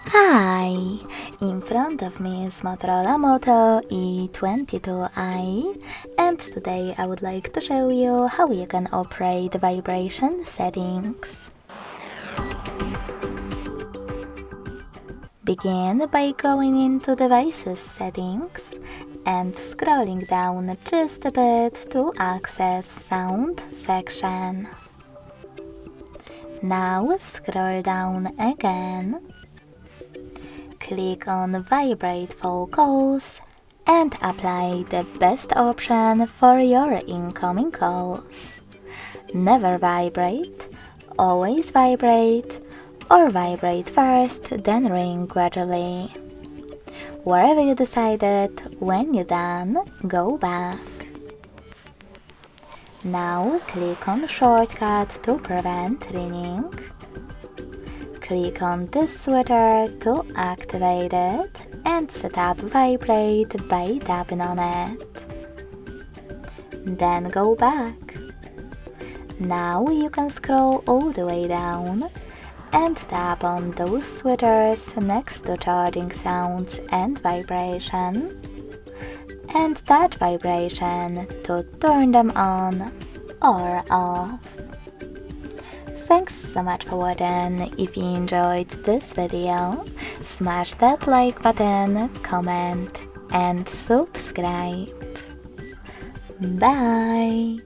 Hi! In front of me is Motorola Moto E22i, and today I would like to show you how you can operate vibration settings. Begin by going into Devices settings and scrolling down just a bit to access Sound section. Now scroll down again. Click on Vibrate Vocals and apply the best option for your incoming calls. Never vibrate, always vibrate, or vibrate first then ring gradually. Wherever you decided, when you're done, go back. Now click on Shortcut to prevent ringing. Click on this switcher to activate it and set up Vibrate by tapping on it. Then go back. Now you can scroll all the way down and tap on those switchers next to charging sounds and vibration, and that vibration to turn them on or off. Thanks so much for watching. If you enjoyed this video, smash that like button, comment and subscribe. Bye!